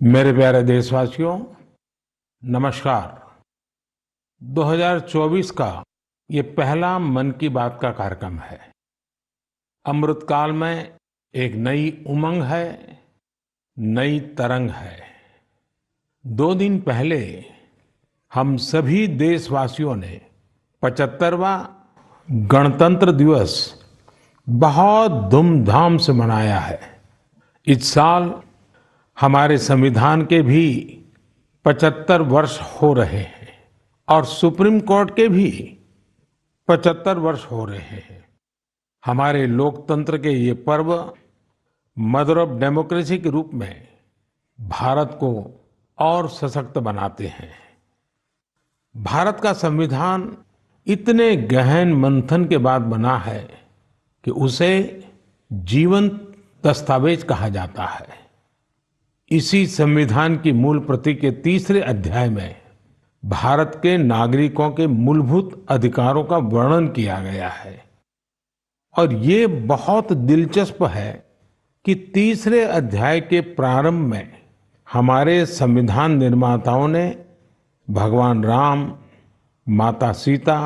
मेरे प्यारे देशवासियों, नमस्कार। 2024 का ये पहला मन की बात का कार्यक्रम है। अमृतकाल में एक नई उमंग है, नई तरंग है। 2 दिन पहले हम सभी देशवासियों ने 75वां गणतंत्र दिवस बहुत धूमधाम से मनाया है। इस साल हमारे संविधान के भी 75 वर्ष हो रहे हैं और सुप्रीम कोर्ट के भी 75 वर्ष हो रहे हैं। हमारे लोकतंत्र के ये पर्व मदर ऑफ डेमोक्रेसी के रूप में भारत को और सशक्त बनाते हैं। भारत का संविधान इतने गहन मंथन के बाद बना है कि उसे जीवंत दस्तावेज कहा जाता है। इसी संविधान की मूल प्रति के 3रे अध्याय में भारत के नागरिकों के मूलभूत अधिकारों का वर्णन किया गया है और ये बहुत दिलचस्प है कि 3रे अध्याय के प्रारंभ में हमारे संविधान निर्माताओं ने भगवान राम, माता सीता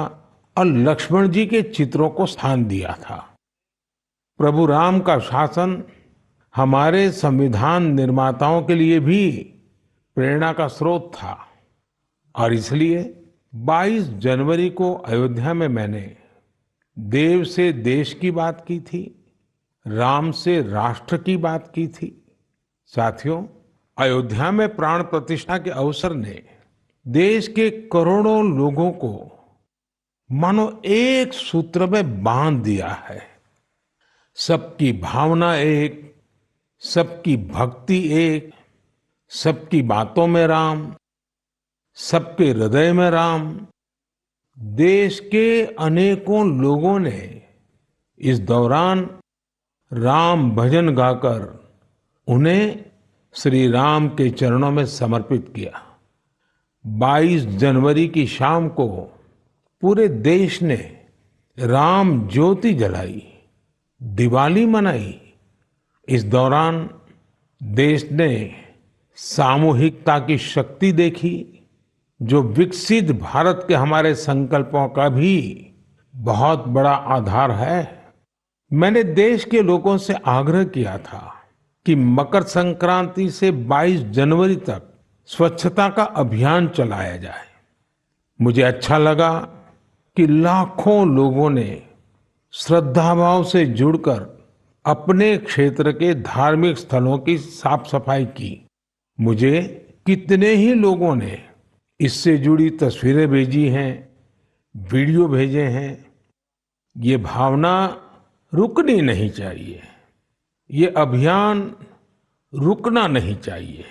और लक्ष्मण जी के चित्रों को स्थान दिया था। प्रभु राम का शासन हमारे संविधान निर्माताओं के लिए भी प्रेरणा का स्रोत था और इसलिए 22 जनवरी को अयोध्या में मैंने देव से देश की बात की थी, राम से राष्ट्र की बात की थी। साथियों, अयोध्या में प्राण प्रतिष्ठा के अवसर ने देश के करोड़ों लोगों को मानो एक सूत्र में बांध दिया है। सबकी भावना एक, सबकी भक्ति एक, सबकी बातों में राम, सबके हृदय में राम। देश के अनेकों लोगों ने इस दौरान राम भजन गाकर उन्हें श्री राम के चरणों में समर्पित किया। 22 जनवरी की शाम को पूरे देश ने राम ज्योति जलाई, दिवाली मनाई। इस दौरान देश ने सामूहिकता की शक्ति देखी, जो विकसित भारत के हमारे संकल्पों का भी बहुत बड़ा आधार है। मैंने देश के लोगों से आग्रह किया था कि मकर संक्रांति से 22 जनवरी तक स्वच्छता का अभियान चलाया जाए। मुझे अच्छा लगा कि लाखों लोगों ने श्रद्धाभाव से जुड़कर अपने क्षेत्र के धार्मिक स्थलों की साफ सफाई की। मुझे कितने ही लोगों ने इससे जुड़ी तस्वीरें भेजी हैं, वीडियो भेजे हैं। ये भावना रुकनी नहीं चाहिए, ये अभियान रुकना नहीं चाहिए।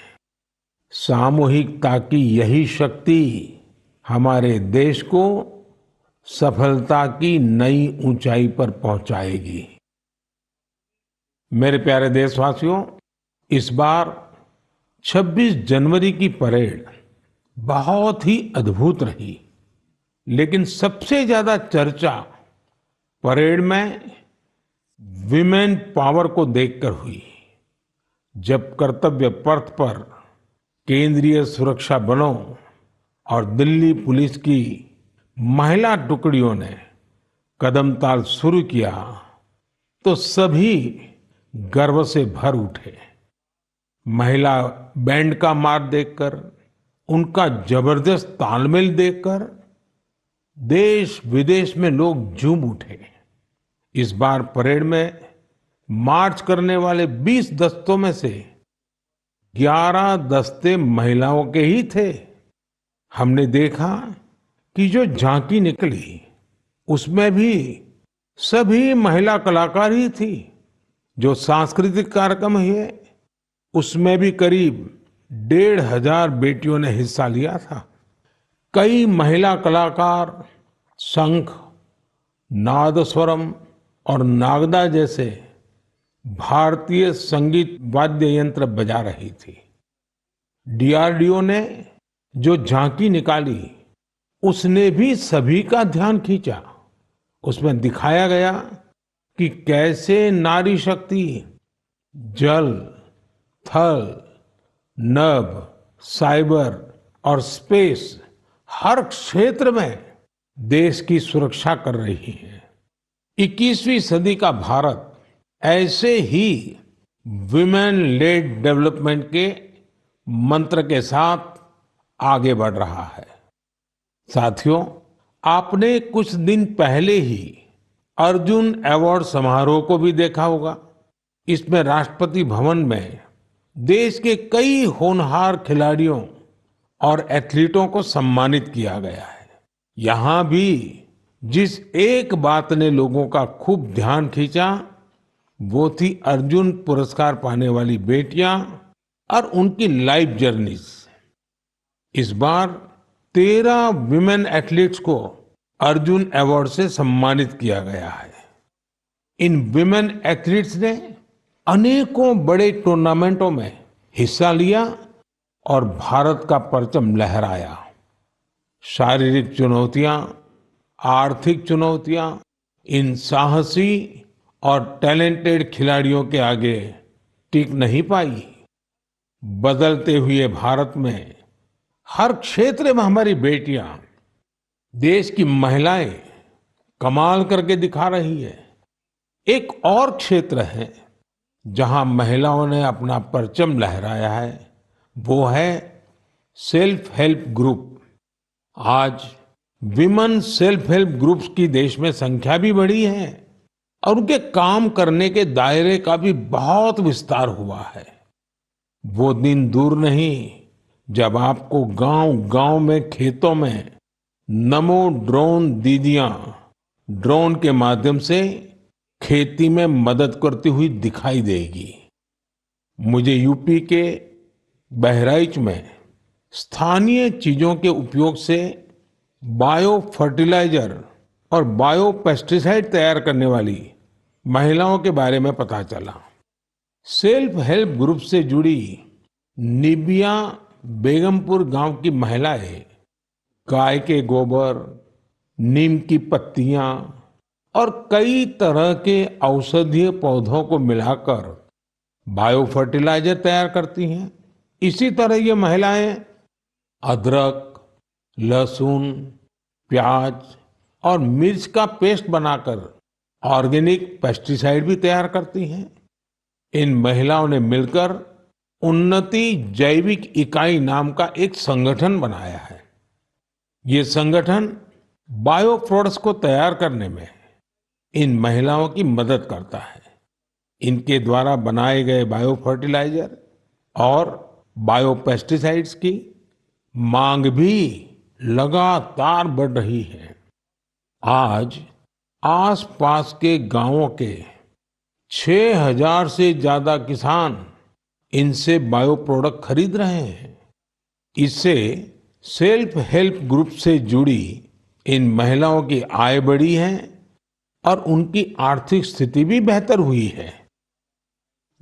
सामूहिकता की यही शक्ति हमारे देश को सफलता की नई ऊंचाई पर पहुंचाएगी। मेरे प्यारे देशवासियों, इस बार 26 जनवरी की परेड बहुत ही अद्भुत रही, लेकिन सबसे ज्यादा चर्चा परेड में विमेन पावर को देखकर हुई। जब कर्तव्य पथ पर केंद्रीय सुरक्षा बलों और दिल्ली पुलिस की महिला टुकड़ियों ने कदमताल शुरू किया तो सभी गर्व से भर उठे। महिला बैंड का मार देखकर, उनका जबरदस्त तालमेल देखकर देश विदेश में लोग झूम उठे। इस बार परेड में मार्च करने वाले 20 दस्तों में से 11 दस्ते महिलाओं के ही थे। हमने देखा कि जो झांकी निकली उसमें भी सभी महिला कलाकार ही थी। जो सांस्कृतिक कार्यक्रम हुए उसमें भी करीब 1,500 बेटियों ने हिस्सा लिया था। कई महिला कलाकार शंख, नादस्वरम और नागदा जैसे भारतीय संगीत वाद्य यंत्र बजा रही थी। डीआरडीओ ने जो झांकी निकाली, उसने भी सभी का ध्यान खींचा। उसमें दिखाया गया कि कैसे नारी शक्ति जल, थल, नभ, साइबर और स्पेस हर क्षेत्र में देश की सुरक्षा कर रही है। 21वीं सदी का भारत ऐसे ही विमेन लेड डेवलपमेंट के मंत्र के साथ आगे बढ़ रहा है। साथियों, आपने कुछ दिन पहले ही अर्जुन अवार्ड समारोह को भी देखा होगा। इसमें राष्ट्रपति भवन में देश के कई होनहार खिलाड़ियों और एथलीटों को सम्मानित किया गया है। यहाँ भी जिस एक बात ने लोगों का खूब ध्यान खींचा, वो थी अर्जुन पुरस्कार पाने वाली बेटियां और उनकी लाइफ जर्नीज। इस बार 13 विमेन एथलीट्स को अर्जुन अवार्ड से सम्मानित किया गया है। इन विमेन एथलीट्स ने अनेकों बड़े टूर्नामेंटों में हिस्सा लिया और भारत का परचम लहराया। शारीरिक चुनौतियां, आर्थिक चुनौतियां इन साहसी और टैलेंटेड खिलाड़ियों के आगे टिक नहीं पाई। बदलते हुए भारत में हर क्षेत्र में हमारी बेटियां, देश की महिलाएं कमाल करके दिखा रही है। एक और क्षेत्र है जहां महिलाओं ने अपना परचम लहराया है, वो है सेल्फ हेल्प ग्रुप। आज विमेन सेल्फ हेल्प ग्रुप्स की देश में संख्या भी बढ़ी है और उनके काम करने के दायरे का भी बहुत विस्तार हुआ है। वो दिन दूर नहीं जब आपको गांव-गांव में, खेतों में नमो ड्रोन दीदियां ड्रोन के माध्यम से खेती में मदद करती हुई दिखाई देगी। मुझे यूपी के बहराइच में स्थानीय चीजों के उपयोग से बायो फर्टिलाइजर और बायो पेस्टिसाइड तैयार करने वाली महिलाओं के बारे में पता चला। सेल्फ हेल्प ग्रुप से जुड़ी निबिया बेगमपुर गांव की महिलाएं गाय के गोबर, नीम की पत्तियां और कई तरह के औषधीय पौधों को मिलाकर बायो फर्टिलाइजर तैयार करती हैं। इसी तरह ये महिलाएं अदरक, लहसुन, प्याज और मिर्च का पेस्ट बनाकर ऑर्गेनिक पेस्टिसाइड भी तैयार करती हैं। इन महिलाओं ने मिलकर उन्नति जैविक इकाई नाम का एक संगठन बनाया है। ये संगठन बायो प्रोडक्ट्स को तैयार करने में इन महिलाओं की मदद करता है। इनके द्वारा बनाए गए बायो फर्टिलाइजर और बायो पेस्टिसाइड्स की मांग भी लगातार बढ़ रही है। आज आसपास के गांवों के 6000 से ज्यादा किसान इनसे बायो प्रोडक्ट खरीद रहे हैं। इससे सेल्फ हेल्प ग्रुप से जुड़ी इन महिलाओं की आय बढ़ी है और उनकी आर्थिक स्थिति भी बेहतर हुई है।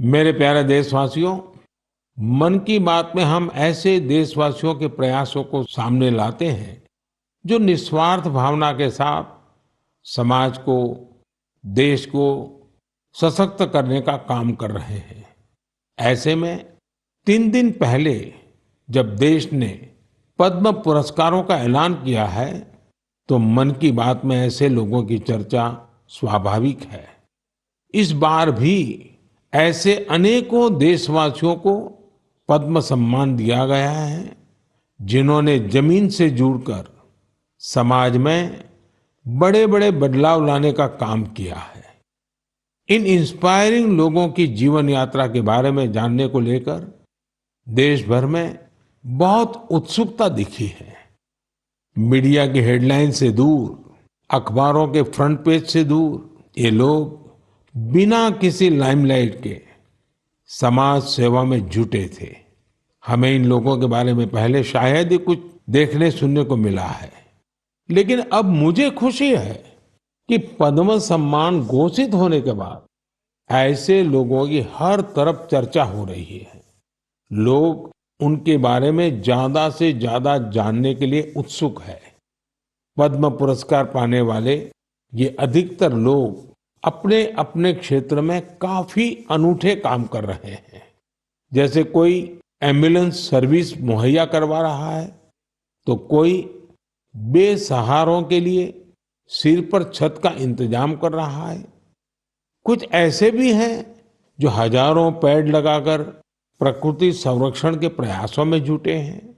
मेरे प्यारे देशवासियों, मन की बात में हम ऐसे देशवासियों के प्रयासों को सामने लाते हैं जो निस्वार्थ भावना के साथ समाज को, देश को सशक्त करने का काम कर रहे हैं। ऐसे में 3 दिन पहले जब देश ने पद्म पुरस्कारों का ऐलान किया है, तो मन की बात में ऐसे लोगों की चर्चा स्वाभाविक है। इस बार भी ऐसे अनेकों देशवासियों को पद्म सम्मान दिया गया है, जिन्होंने जमीन से जुड़कर समाज में बड़े-बड़े बदलाव लाने का काम किया है। इन इंस्पायरिंग लोगों की जीवन यात्रा के बारे में जानने को लेकर देश भर में बहुत उत्सुकता दिखी है। मीडिया की हेडलाइन से दूर, अखबारों के फ्रंट पेज से दूर, ये लोग बिना किसी लाइमलाइट के समाज सेवा में जुटे थे। हमें इन लोगों के बारे में पहले शायद ही कुछ देखने सुनने को मिला है। लेकिन अब मुझे खुशी है कि पद्म सम्मान घोषित होने के बाद ऐसे लोगों की हर तरफ चर्चा हो रही है। लोग उनके बारे में ज्यादा से ज्यादा जानने के लिए उत्सुक है। पद्म पुरस्कार पाने वाले ये अधिकतर लोग अपने अपने क्षेत्र में काफी अनूठे काम कर रहे हैं। जैसे कोई एम्बुलेंस सर्विस मुहैया करवा रहा है, तो कोई बेसहारों के लिए सिर पर छत का इंतजाम कर रहा है। कुछ ऐसे भी हैं जो हजारों पेड़ लगाकर प्रकृति संरक्षण के प्रयासों में जुटे हैं।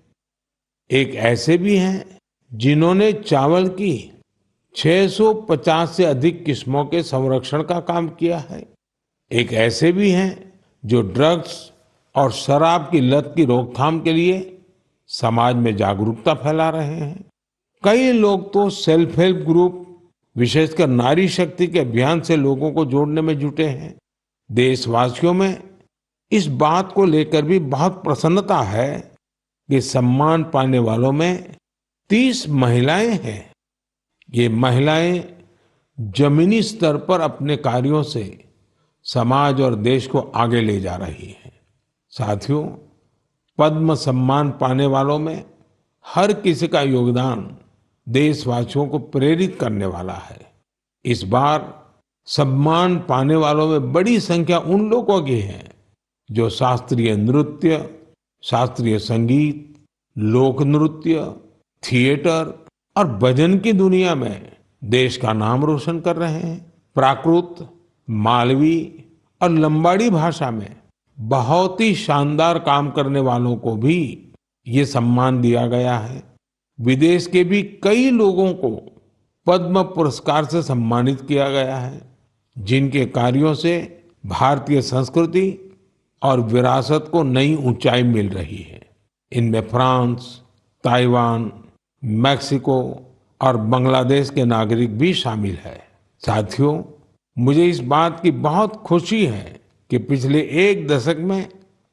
एक ऐसे भी हैं जिन्होंने चावल की 650 से अधिक किस्मों के संरक्षण का काम किया है। एक ऐसे भी हैं जो ड्रग्स और शराब की लत की रोकथाम के लिए समाज में जागरूकता फैला रहे हैं। कई लोग तो सेल्फ हेल्प ग्रुप, विशेषकर नारी शक्ति के अभियान से लोगों को जोड़ने में जुटे हैं। देशवासियों में इस बात को लेकर भी बहुत प्रसन्नता है कि सम्मान पाने वालों में 30 महिलाएं हैं। ये महिलाएं जमीनी स्तर पर अपने कार्यों से समाज और देश को आगे ले जा रही हैं। साथियों, पद्म सम्मान पाने वालों में हर किसी का योगदान देशवासियों को प्रेरित करने वाला है। इस बार सम्मान पाने वालों में बड़ी संख्या उन लोगों की है जो शास्त्रीय नृत्य, शास्त्रीय संगीत, लोक नृत्य, थिएटर और भजन की दुनिया में देश का नाम रोशन कर रहे हैं। प्राकृत, मालवी और लंबाड़ी भाषा में बहुत ही शानदार काम करने वालों को भी ये सम्मान दिया गया है। विदेश के भी कई लोगों को पद्म पुरस्कार से सम्मानित किया गया है, जिनके कार्यों से भारतीय संस्कृति और विरासत को नई ऊंचाई मिल रही है। इनमें फ्रांस, ताइवान, मैक्सिको और बांग्लादेश के नागरिक भी शामिल है। साथियों, मुझे इस बात की बहुत खुशी है कि पिछले एक दशक में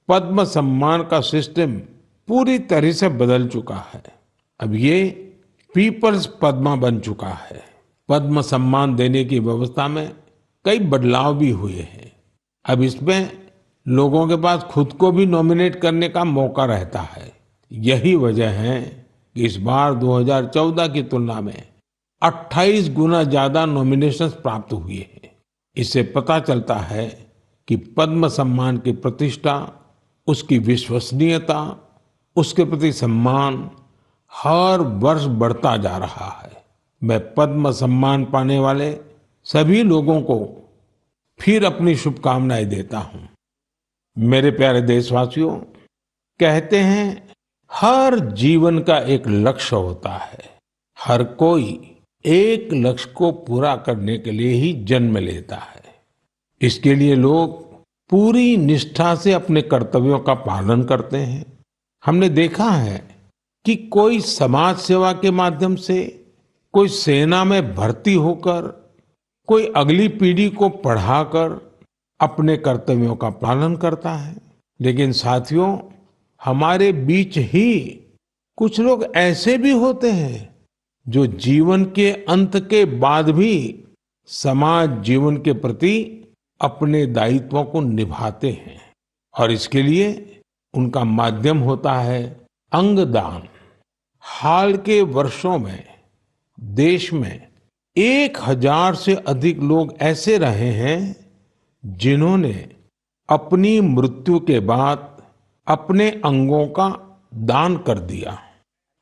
पद्म सम्मान का सिस्टम पूरी तरह से बदल चुका है। अब ये पीपल्स पद्मा बन चुका है। पद्म सम्मान देने की व्यवस्था में कई बदलाव भी हुए हैं। अब इसमें लोगों के पास खुद को भी नॉमिनेट करने का मौका रहता है। यही वजह है कि इस बार 2014 की तुलना में 28 गुना ज्यादा नॉमिनेशंस प्राप्त हुए हैं। इससे पता चलता है कि पद्म सम्मान की प्रतिष्ठा, उसकी विश्वसनीयता, उसके प्रति सम्मान हर वर्ष बढ़ता जा रहा है। मैं पद्म सम्मान पाने वाले सभी लोगों को फिर अपनी शुभकामनाएं देता हूं। मेरे प्यारे देशवासियों, कहते हैं हर जीवन का एक लक्ष्य होता है। हर कोई एक लक्ष्य को पूरा करने के लिए ही जन्म लेता है। इसके लिए लोग पूरी निष्ठा से अपने कर्तव्यों का पालन करते हैं। हमने देखा है कि कोई समाज सेवा के माध्यम से, कोई सेना में भर्ती होकर, कोई अगली पीढ़ी को पढ़ाकर अपने कर्तव्यों का पालन करता है। लेकिन साथियों, हमारे बीच ही कुछ लोग ऐसे भी होते हैं जो जीवन के अंत के बाद भी समाज जीवन के प्रति अपने दायित्वों को निभाते हैं, और इसके लिए उनका माध्यम होता है अंगदान। हाल के वर्षों में देश में 1000 से अधिक लोग ऐसे रहे हैं जिन्होंने अपनी मृत्यु के बाद अपने अंगों का दान कर दिया।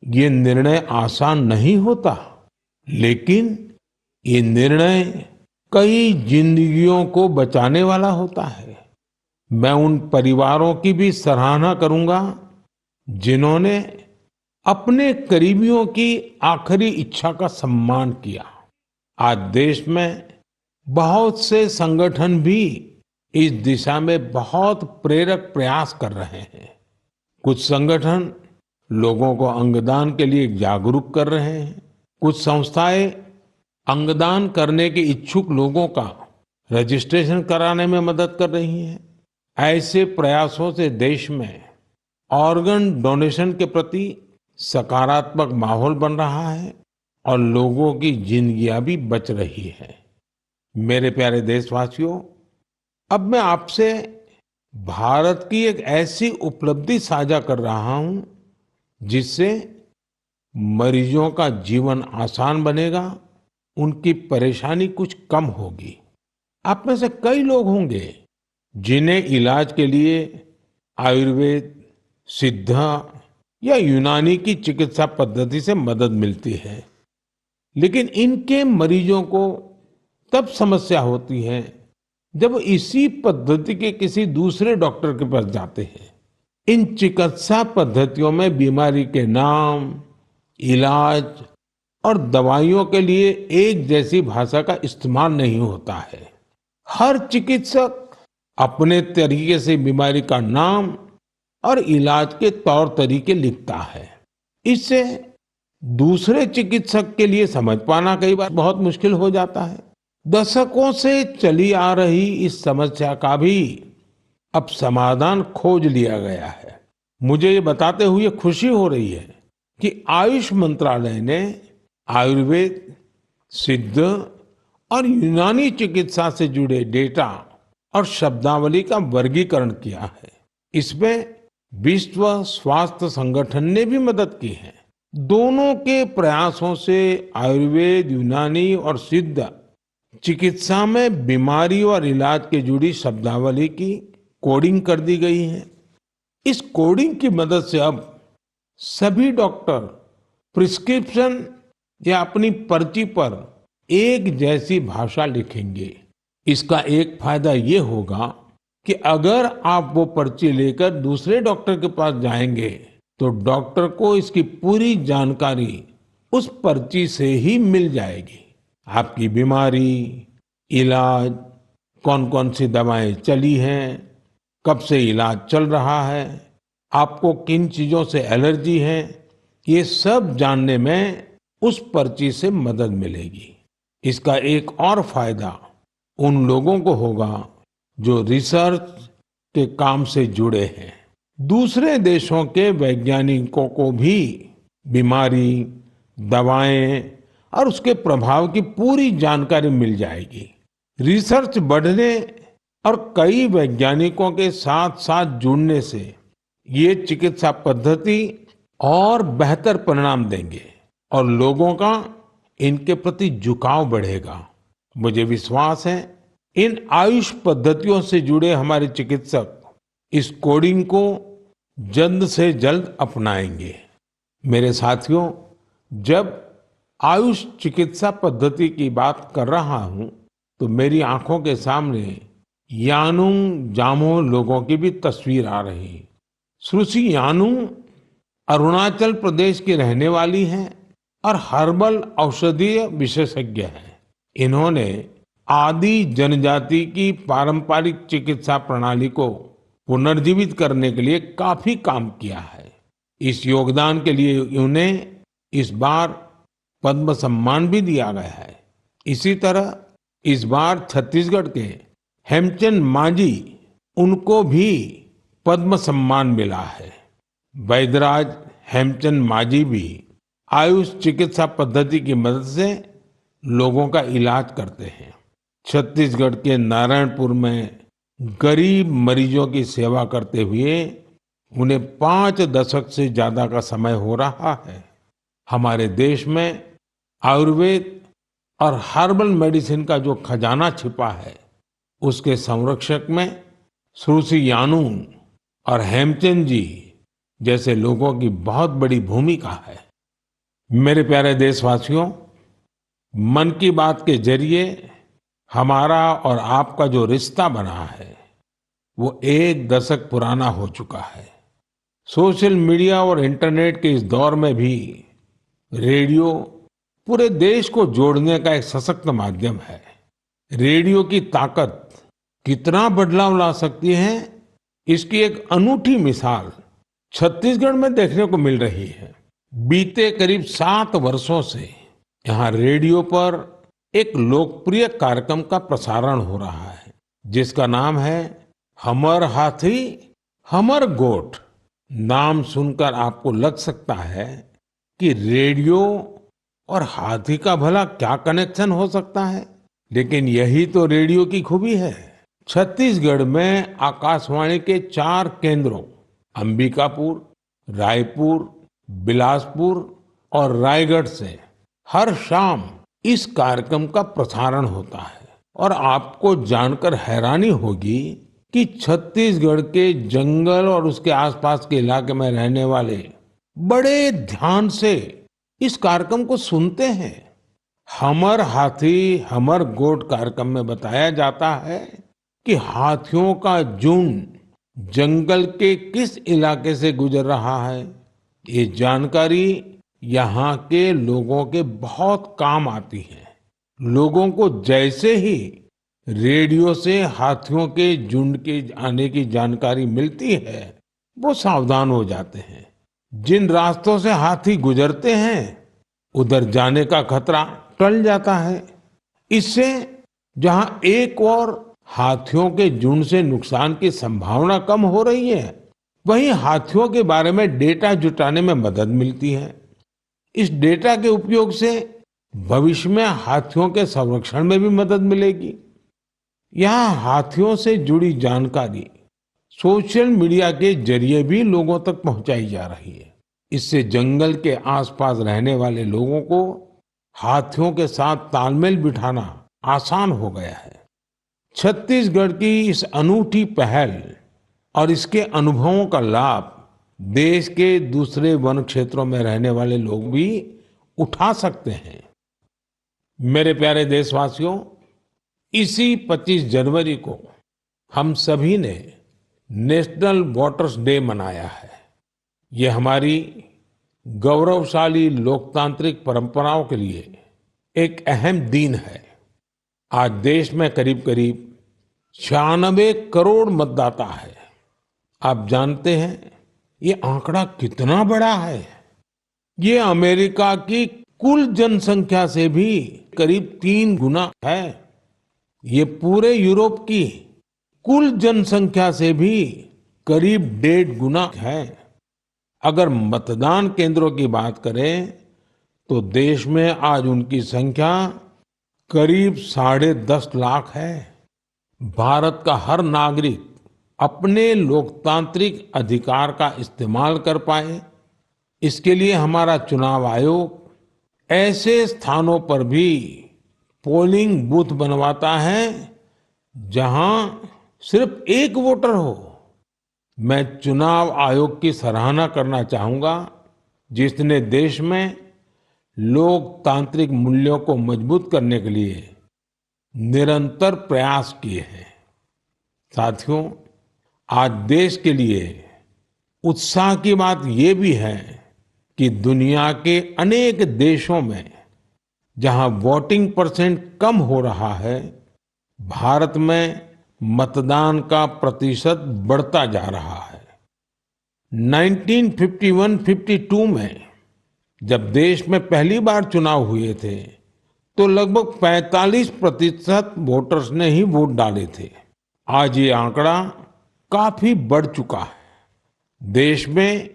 ये निर्णय आसान नहीं होता, लेकिन ये निर्णय कई जिंदगियों को बचाने वाला होता है। मैं उन परिवारों की भी सराहना करूंगा जिन्होंने अपने करीबियों की आखिरी इच्छा का सम्मान किया। आज देश में बहुत से संगठन भी इस दिशा में बहुत प्रेरक प्रयास कर रहे हैं। कुछ संगठन लोगों को अंगदान के लिए जागरूक कर रहे हैं। कुछ संस्थाएं अंगदान करने के इच्छुक लोगों का रजिस्ट्रेशन कराने में मदद कर रही हैं। ऐसे प्रयासों से देश में ऑर्गन डोनेशन के प्रति सकारात्मक माहौल बन रहा है और लोगों की जिंदगियां भी बच रही है। मेरे प्यारे देशवासियों, अब मैं आपसे भारत की एक ऐसी उपलब्धि साझा कर रहा हूं जिससे मरीजों का जीवन आसान बनेगा, उनकी परेशानी कुछ कम होगी। आप में से कई लोग होंगे जिन्हें इलाज के लिए आयुर्वेद, सिद्ध या यूनानी की चिकित्सा पद्धति से मदद मिलती है, लेकिन इनके मरीजों को तब समस्या होती है जब इसी पद्धति के किसी दूसरे डॉक्टर के पास जाते हैं। इन चिकित्सा पद्धतियों में बीमारी के नाम, इलाज और दवाइयों के लिए एक जैसी भाषा का इस्तेमाल नहीं होता है। हर चिकित्सक अपने तरीके से बीमारी का नाम और इलाज के तौर तरीके लिखता है। इससे दूसरे चिकित्सक के लिए समझ पाना कई बार बहुत मुश्किल हो जाता है। दशकों से चली आ रही इस समस्या का भी अब समाधान खोज लिया गया है। मुझे ये बताते हुए खुशी हो रही है कि आयुष मंत्रालय ने आयुर्वेद, सिद्ध और यूनानी चिकित्सा से जुड़े डेटा और शब्दावली का वर्गीकरण किया है। इसमें विश्व स्वास्थ्य संगठन ने भी मदद की है। दोनों के प्रयासों से आयुर्वेद, यूनानी और सिद्ध चिकित्सा में बीमारी और इलाज के जुड़ी शब्दावली की कोडिंग कर दी गई है। इस कोडिंग की मदद से अब सभी डॉक्टर प्रिस्क्रिप्शन या अपनी पर्ची पर एक जैसी भाषा लिखेंगे। इसका एक फायदा ये होगा कि अगर आप वो पर्ची लेकर दूसरे डॉक्टर के पास जाएंगे तो डॉक्टर को इसकी पूरी जानकारी उस पर्ची से ही मिल जाएगी। आपकी बीमारी, इलाज, कौन कौन सी दवाएं चली हैं, कब से इलाज चल रहा है, आपको किन चीजों से एलर्जी है, ये सब जानने में उस पर्ची से मदद मिलेगी। इसका एक और फायदा उन लोगों को होगा जो रिसर्च के काम से जुड़े हैं। दूसरे देशों के वैज्ञानिकों को भी बीमारी, दवाएं और उसके प्रभाव की पूरी जानकारी मिल जाएगी। रिसर्च बढ़ने और कई वैज्ञानिकों के साथ साथ जुड़ने से ये चिकित्सा पद्धति और बेहतर परिणाम देंगे और लोगों का इनके प्रति झुकाव बढ़ेगा। मुझे विश्वास है इन आयुष पद्धतियों से जुड़े हमारे चिकित्सक इस कोडिंग को जल्द से जल्द अपनाएंगे। मेरे साथियों, जब आयुष चिकित्सा पद्धति की बात कर रहा हूं तो मेरी आंखों के सामने यानुंग जामोह लोगों की भी तस्वीर आ रही। सुश्री यानुंग अरुणाचल प्रदेश की रहने वाली हैं और हर्बल औषधीय विशेषज्ञ हैं। इन्होंने आदि जनजाति की पारंपरिक चिकित्सा प्रणाली को पुनर्जीवित करने के लिए काफी काम किया है। इस योगदान के लिए उन्हें इस बार पद्म सम्मान भी दिया गया है। इसी तरह इस बार छत्तीसगढ़ के हेमचंद मांझी, उनको भी पद्म सम्मान मिला है। वैद्यराज हेमचंद मांझी भी आयुष चिकित्सा पद्धति की मदद से लोगों का इलाज करते हैं। छत्तीसगढ़ के नारायणपुर में गरीब मरीजों की सेवा करते हुए उन्हें 5 दशक से ज्यादा का समय हो रहा है। हमारे देश में आयुर्वेद और हर्बल मेडिसिन का जो खजाना छिपा है, उसके संरक्षक में सुश्री यानुंग और हेमचंद जी जैसे लोगों की बहुत बड़ी भूमिका है। मेरे प्यारे देशवासियों, मन की बात के जरिए हमारा और आपका जो रिश्ता बना है वो 1 दशक पुराना हो चुका है। सोशल मीडिया और इंटरनेट के इस दौर में भी रेडियो पूरे देश को जोड़ने का एक सशक्त माध्यम है। रेडियो की ताकत कितना बदलाव ला सकती है, इसकी एक अनूठी मिसाल छत्तीसगढ़ में देखने को मिल रही है। बीते करीब 7 वर्षों से यहाँ रेडियो पर एक लोकप्रिय कार्यक्रम का प्रसारण हो रहा है जिसका नाम है हमर हाथी हमर गोठ। नाम सुनकर आपको लग सकता है कि रेडियो और हाथी का भला क्या कनेक्शन हो सकता है, लेकिन यही तो रेडियो की खूबी है। छत्तीसगढ़ में आकाशवाणी के 4 केंद्रों अंबिकापुर, रायपुर, बिलासपुर और रायगढ़ से हर शाम इस कार्यक्रम का प्रसारण होता है। और आपको जानकर हैरानी होगी कि छत्तीसगढ़ के जंगल और उसके आसपास के इलाके में रहने वाले बड़े ध्यान से इस कार्यक्रम को सुनते हैं। हमर हाथी हमर गोठ कार्यक्रम में बताया जाता है कि हाथियों का झुंड जंगल के किस इलाके से गुजर रहा है। ये जानकारी यहाँ के लोगों के बहुत काम आती है। लोगों को जैसे ही रेडियो से हाथियों के झुंड के आने की जानकारी मिलती है, वो सावधान हो जाते हैं। जिन रास्तों से हाथी गुजरते हैं, उधर जाने का खतरा टल जाता है। इससे जहां एक और हाथियों के झुंड से नुकसान की संभावना कम हो रही है, वहीं हाथियों के बारे में डेटा जुटाने में मदद मिलती है। इस डेटा के उपयोग से भविष्य में हाथियों के संरक्षण में भी मदद मिलेगी। यहाँ हाथियों से जुड़ी जानकारी सोशल मीडिया के जरिए भी लोगों तक पहुंचाई जा रही है। इससे जंगल के आसपास रहने वाले लोगों को हाथियों के साथ तालमेल बिठाना आसान हो गया है। छत्तीसगढ़ की इस अनूठी पहल और इसके अनुभवों का लाभ देश के दूसरे वन क्षेत्रों में रहने वाले लोग भी उठा सकते हैं। मेरे प्यारे देशवासियों, इसी 25 जनवरी को हम सभी ने नेशनल वोटर्स डे मनाया है। ये हमारी गौरवशाली लोकतांत्रिक परंपराओं के लिए एक अहम दिन है। आज देश में करीब करीब 96 करोड़ मतदाता है। आप जानते हैं ये आंकड़ा कितना बड़ा है। ये अमेरिका की कुल जनसंख्या से भी करीब 3 गुना है। ये पूरे यूरोप की कुल जनसंख्या से भी करीब 1.5 गुना है। अगर मतदान केंद्रों की बात करें तो देश में आज उनकी संख्या करीब 10.5 लाख है। भारत का हर नागरिक अपने लोकतांत्रिक अधिकार का इस्तेमाल कर पाए, इसके लिए हमारा चुनाव आयोग ऐसे स्थानों पर भी पोलिंग बूथ बनवाता है जहां सिर्फ एक वोटर हो। मैं चुनाव आयोग की सराहना करना चाहूंगा, जिसने देश में लोकतांत्रिक मूल्यों को मजबूत करने के लिए निरंतर प्रयास किए हैं। साथियों, आज देश के लिए उत्साह की बात ये भी है कि दुनिया के अनेक देशों में जहां वोटिंग परसेंट कम हो रहा है, भारत में मतदान का प्रतिशत बढ़ता जा रहा है। 1951-52 में जब देश में पहली बार चुनाव हुए थे, तो लगभग 45% वोटर्स ने ही वोट डाले थे। आज ये आंकड़ा काफी बढ़ चुका है। देश में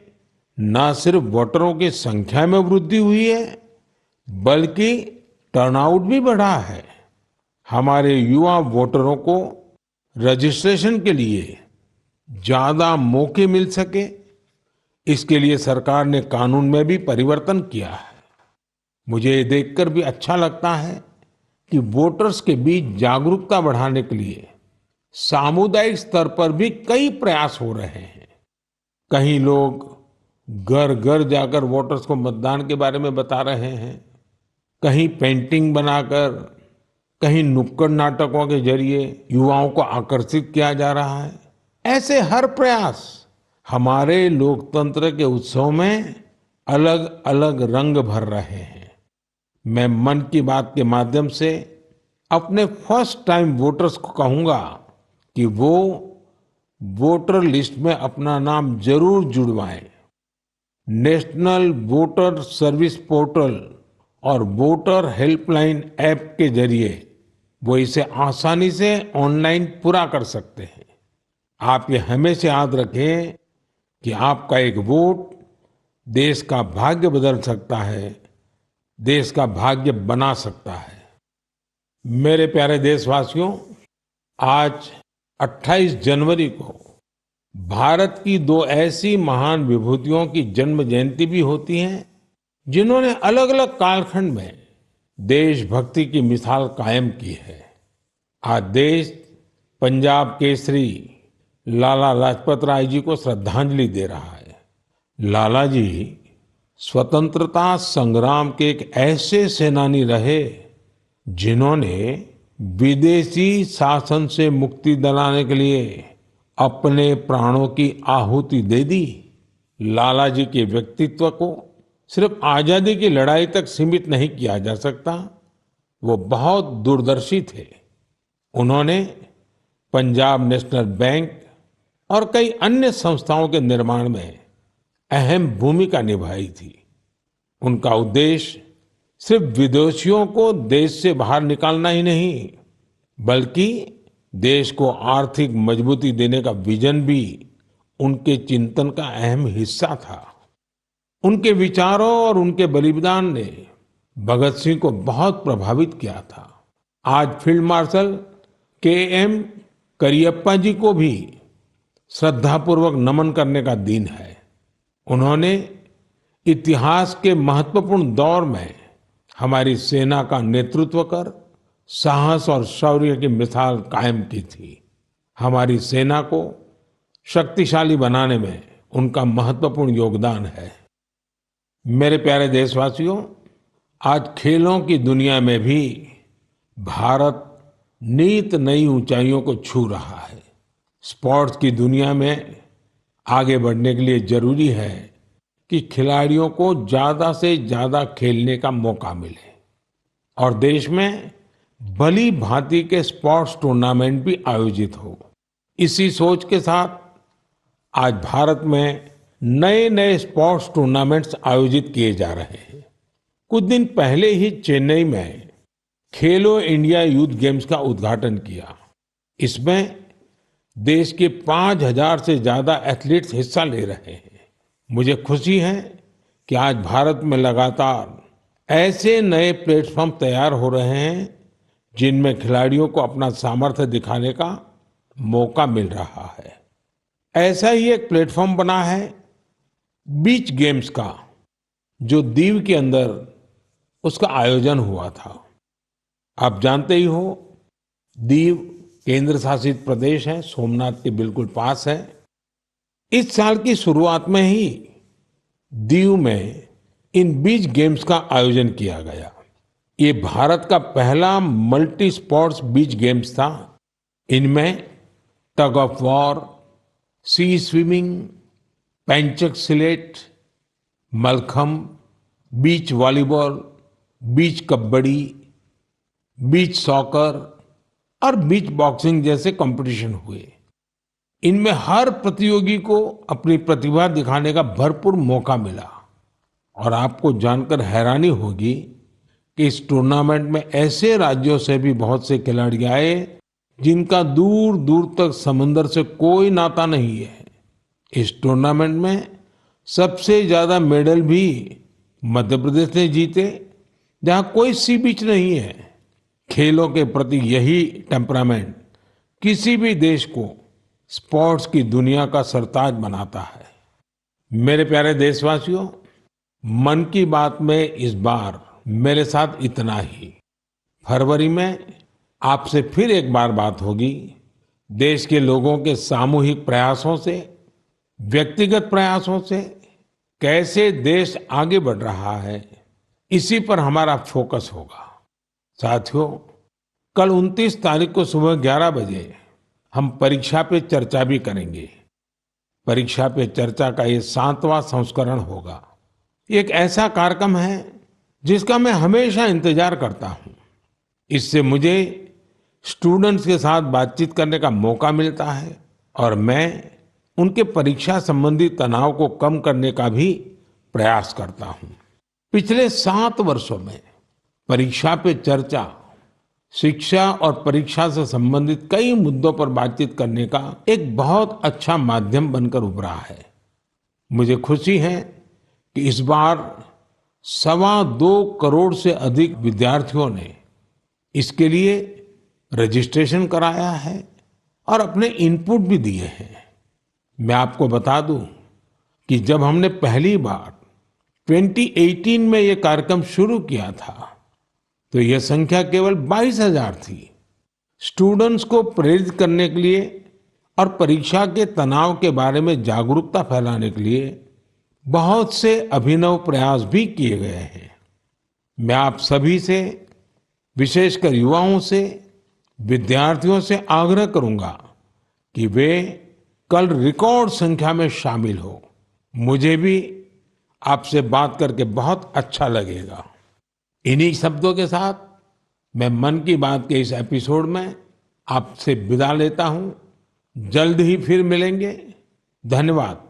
न सिर्फ वोटरों की संख्या में वृद्धि हुई है, बल्कि टर्नआउट भी बढ़ा है। हमारे युवा वोटरों को रजिस्ट्रेशन के लिए ज्यादा मौके मिल सके, इसके लिए सरकार ने कानून में भी परिवर्तन किया है। मुझे ये देखकर भी अच्छा लगता है कि वोटर्स के बीच जागरूकता बढ़ाने के लिए सामुदायिक स्तर पर भी कई प्रयास हो रहे हैं। कहीं लोग घर घर जाकर वोटर्स को मतदान के बारे में बता रहे हैं, कहीं पेंटिंग बनाकर, कहीं नुक्कड़ नाटकों के जरिए युवाओं को आकर्षित किया जा रहा है। ऐसे हर प्रयास हमारे लोकतंत्र के उत्सव में अलग अलग रंग भर रहे हैं। मैं मन की बात के माध्यम से अपने फर्स्ट टाइम वोटर्स को कहूंगा कि वो वोटर लिस्ट में अपना नाम जरूर जुड़वाएं। नेशनल वोटर सर्विस पोर्टल और वोटर हेल्पलाइन ऐप के जरिए वो इसे आसानी से ऑनलाइन पूरा कर सकते हैं। आप ये हमेशा याद रखें कि आपका एक वोट देश का भाग्य बदल सकता है, देश का भाग्य बना सकता है। मेरे प्यारे देशवासियों, आज 28 जनवरी को भारत की दो ऐसी महान विभूतियों की जन्म जयंती भी होती है जिन्होंने अलग अलग कालखंड में देशभक्ति की मिसाल कायम की है। आज देश पंजाब केसरी लाला लाजपत राय जी को श्रद्धांजलि दे रहा है। लाला जी स्वतंत्रता संग्राम के एक ऐसे सेनानी रहे जिन्होंने विदेशी शासन से मुक्ति दिलाने के लिए अपने प्राणों की आहुति दे दी। लाला जी के व्यक्तित्व को सिर्फ आजादी की लड़ाई तक सीमित नहीं किया जा सकता। वो बहुत दूरदर्शी थे। उन्होंने पंजाब नेशनल बैंक और कई अन्य संस्थाओं के निर्माण में अहम भूमिका निभाई थी। उनका उद्देश्य सिर्फ विदेशियों को देश से बाहर निकालना ही नहीं, बल्कि देश को आर्थिक मजबूती देने का विजन भी उनके चिंतन का अहम हिस्सा था। उनके विचारों और उनके बलिदान ने भगत सिंह को बहुत प्रभावित किया था। आज फील्ड मार्शल के.एम. करियप्पा जी को भी श्रद्धापूर्वक नमन करने का दिन है। उन्होंने इतिहास के महत्वपूर्ण दौर में हमारी सेना का नेतृत्व कर साहस और शौर्य की मिसाल कायम की थी। हमारी सेना को शक्तिशाली बनाने में उनका महत्वपूर्ण योगदान है। मेरे प्यारे देशवासियों, आज खेलों की दुनिया में भी भारत नित नई ऊंचाइयों को छू रहा है। स्पोर्ट्स की दुनिया में आगे बढ़ने के लिए जरूरी है कि खिलाड़ियों को ज्यादा से ज्यादा खेलने का मौका मिले और देश में भली भांति के स्पोर्ट्स टूर्नामेंट भी आयोजित हो। इसी सोच के साथ आज भारत में नए नए स्पोर्ट्स टूर्नामेंट्स आयोजित किए जा रहे हैं। कुछ दिन पहले ही चेन्नई में खेलो इंडिया यूथ गेम्स का उद्घाटन किया। इसमें देश के 5,000 से ज्यादा एथलीट्स हिस्सा ले रहे हैं। मुझे खुशी है कि आज भारत में लगातार ऐसे नए प्लेटफॉर्म तैयार हो रहे हैं जिनमें खिलाड़ियों को अपना सामर्थ्य दिखाने का मौका मिल रहा है। ऐसा ही एक प्लेटफॉर्म बना है बीच गेम्स का, जो दीव के अंदर उसका आयोजन हुआ था। आप जानते ही हो, दीव केंद्र शासित प्रदेश है, सोमनाथ के बिल्कुल पास है। इस साल की शुरुआत में ही दीव में इन बीच गेम्स का आयोजन किया गया। ये भारत का पहला मल्टी स्पोर्ट्स बीच गेम्स था। इनमें tug of war, sea swimming, pencak silat, Mallakhamb, beach volleyball, beach kabaddi, beach soccer और बीच बॉक्सिंग जैसे कंपटीशन हुए। इनमें हर प्रतियोगी को अपनी प्रतिभा दिखाने का भरपूर मौका मिला और आपको जानकर हैरानी होगी कि इस टूर्नामेंट में ऐसे राज्यों से भी बहुत से खिलाड़ी आए जिनका दूर दूर तक समंदर से कोई नाता नहीं है। इस टूर्नामेंट में सबसे ज्यादा मेडल भी मध्य प्रदेश ने जीते, जहां कोई सी बीच नहीं है। खेलों के प्रति यही टेम्परामेंट किसी भी देश को स्पोर्ट्स की दुनिया का सरताज बनाता है। मेरे प्यारे देशवासियों, मन की बात में इस बार मेरे साथ इतना ही। फरवरी में आपसे फिर एक बार बात होगी। देश के लोगों के सामूहिक प्रयासों से, व्यक्तिगत प्रयासों से कैसे देश आगे बढ़ रहा है, इसी पर हमारा फोकस होगा। साथियों, कल 29 तारीख को सुबह 11 बजे हम परीक्षा पे चर्चा भी करेंगे। परीक्षा पे चर्चा का ये 7वां संस्करण होगा। ये एक ऐसा कार्यक्रम है जिसका मैं हमेशा इंतजार करता हूं। इससे मुझे स्टूडेंट्स के साथ बातचीत करने का मौका मिलता है और मैं उनके परीक्षा संबंधी तनाव को कम करने का भी प्रयास करता हूं। पिछले 7 वर्षों में परीक्षा पे चर्चा शिक्षा और परीक्षा से संबंधित कई मुद्दों पर बातचीत करने का एक बहुत अच्छा माध्यम बनकर उभरा है। मुझे खुशी है कि इस बार 2.25 करोड़ से अधिक विद्यार्थियों ने इसके लिए रजिस्ट्रेशन कराया है और अपने इनपुट भी दिए हैं। मैं आपको बता दूं कि जब हमने पहली बार 2018 में ये कार्यक्रम शुरू किया था तो यह संख्या केवल 22,000 थी। स्टूडेंट्स को प्रेरित करने के लिए और परीक्षा के तनाव के बारे में जागरूकता फैलाने के लिए बहुत से अभिनव प्रयास भी किए गए हैं। मैं आप सभी से, विशेषकर युवाओं से, विद्यार्थियों से आग्रह करूंगा कि वे कल रिकॉर्ड संख्या में शामिल हो। मुझे भी आपसे बात करके बहुत अच्छा लगेगा। इन्हीं शब्दों के साथ मैं मन की बात के इस एपिसोड में आपसे विदा लेता हूं। जल्द ही फिर मिलेंगे। धन्यवाद।